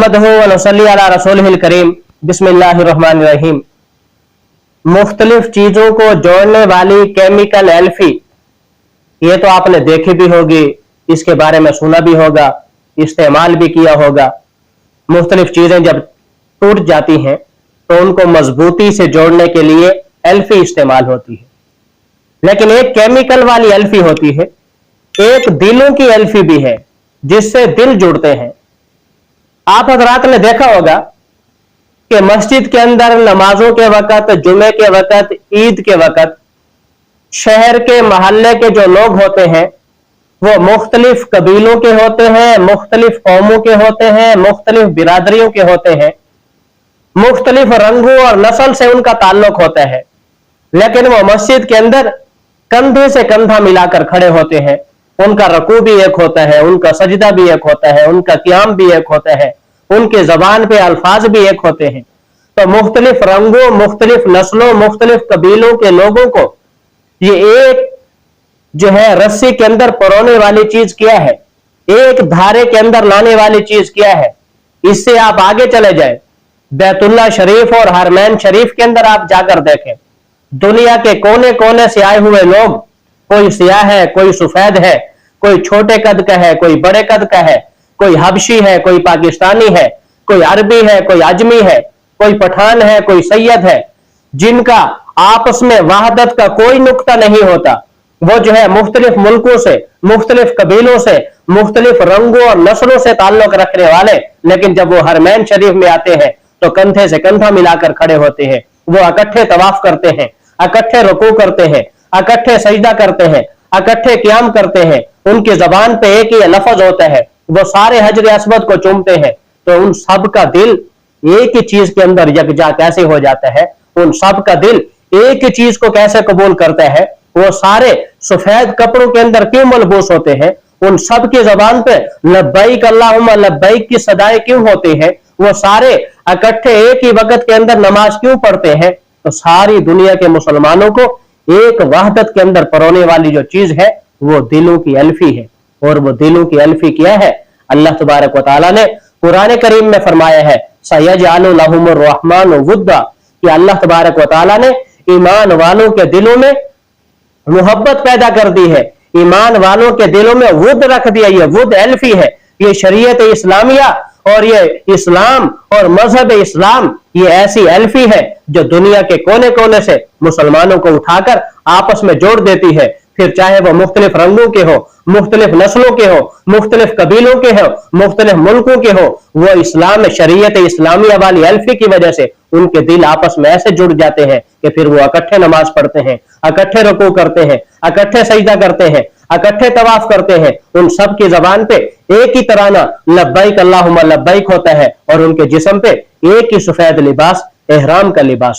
नहमदुहु व नसल्ली अला रसूलिहिल करीम। बिस्मिल्लाहिर्रहमानिर्रहीम। मुख्तलिफ चीजों को जोड़ने वाली केमिकल एल्फी, ये तो आपने देखी भी होगी, इसके बारे में सुना भी होगा, इस्तेमाल भी किया होगा। मुख्तलिफ चीजें जब टूट जाती हैं तो उनको मजबूती से जोड़ने के लिए एल्फी इस्तेमाल होती है। लेकिन एक केमिकल वाली एल्फी होती है, एक दिलों की एल्फी भी है जिससे दिल जुड़ते हैं। आप हजरात ने देखा होगा कि मस्जिद के अंदर नमाजों के वक़्त, जुमे के वक़्त, ईद के वक़्त शहर के महल्ले के जो लोग होते हैं वो मुख्तलिफ कबीलों के होते हैं, मुख्तलिफ कौमों के होते हैं, मुख्तलिफ बिरादरियों के होते हैं, मुख्तलिफ रंगों और नस्ल से उनका ताल्लुक होता है। लेकिन वो मस्जिद के अंदर कंधे से कंधा मिलाकर खड़े होते हैं। उनका रकू भी एक होता है, उनका सजदा भी एक होता है, उनका क़ियाम भी एक होता है, उनके जबान पे अल्फाज भी एक होते हैं। तो मुख्तलिफ रंगों, मुख्तलिफ नस्लों, मुख्तलिफ कबीलों के लोगों को ये एक जो है रस्सी के अंदर परोने वाली चीज क्या है, एक धारे के अंदर लाने वाली चीज क्या है। इससे आप आगे चले जाए, बैतुल्ला शरीफ और हरमैन शरीफ के अंदर आप जाकर देखें, दुनिया के कोने कोने से आए हुए लोग, कोई सियाह है, कोई सफेद है, कोई छोटे कद का है, कोई बड़े कद का है, कोई हबशी है, कोई पाकिस्तानी है, कोई अरबी है, कोई अजमी है, कोई पठान है, कोई सैयद है, जिनका आपस में वहदत का कोई नुक्ता नहीं होता। वो जो है मुख्तलिफ मुल्कों से, मुख्तलिफ कबीलों से, मुख्तलिफ रंगों और नस्लों से ताल्लुक रखने वाले, लेकिन जब वो हरमैन शरीफ में आते हैं तो कंधे से कंधा मिलाकर खड़े होते हैं। वो इकट्ठे तवाफ करते हैं, इकट्ठे रुकू करते हैं, इकट्ठे सजदा करते हैं, इकट्ठे क़ियाम करते हैं। उनकी जबान पे एक ही लफ्ज होता है, वो सारे हजर अस्वद को चूमते हैं। तो उन सब का दिल एक ही चीज के अंदर यकजा कैसे हो जाता है, उन सब का दिल एक ही चीज को कैसे कबूल करता है। वो सारे सफेद कपड़ों के अंदर क्यों मलबूस होते हैं, उन सब की जबान पे लब्बैक अल्लाहुम्मा लब्बैक की सदाएं क्यों होती है, वो सारे इकट्ठे एक ही वक्त के अंदर नमाज क्यों पढ़ते हैं। तो सारी दुनिया के मुसलमानों को एक वहदत के अंदर परोने वाली जो चीज है वो दिलों की अल्फी है। और वो दिलों की अल्फी क्या है, अल्लाह तबारक व तआला ने कुरान करीम में फरमाया है, सयजअलु लहुमुर रहमानु वुद्दा, कि अल्लाह तबारक व तआला ने ईमान वालों के दिलों में मोहब्बत पैदा कर दी है, ईमान वालों के दिलों में वुद रख दिया। ये वुद अल्फी है, ये शरीयत इस्लामिया और ये इस्लाम और मजहब इस्लाम, ये ऐसी अल्फी है जो दुनिया के कोने कोने से मुसलमानों को उठाकर आपस में जोड़ देती है। फिर चाहे वो मुख्तलिफ रंगों के हो, मुख्तलिफ नस्लों के हो, मुख्तलिफ कबीलों के हो, मुख्तलिफ मुल्कों के हो, वो इस्लाम शरीयत इस्लामिया वाली अल्फी की वजह से उनके दिल आपस में ऐसे जुड़ जाते हैं कि फिर वो इकट्ठे नमाज पढ़ते हैं, इकट्ठे रुकू करते हैं, इकट्ठे सजदा करते हैं, इकट्ठे तवाफ करते हैं। उन सब की जबान पे एक ही तराना लब्बैक अल्लाहुम्मा लब्बैक होता है और उनके जिस्म पे एक ही सफेद लिबास, एहराम का लिबास।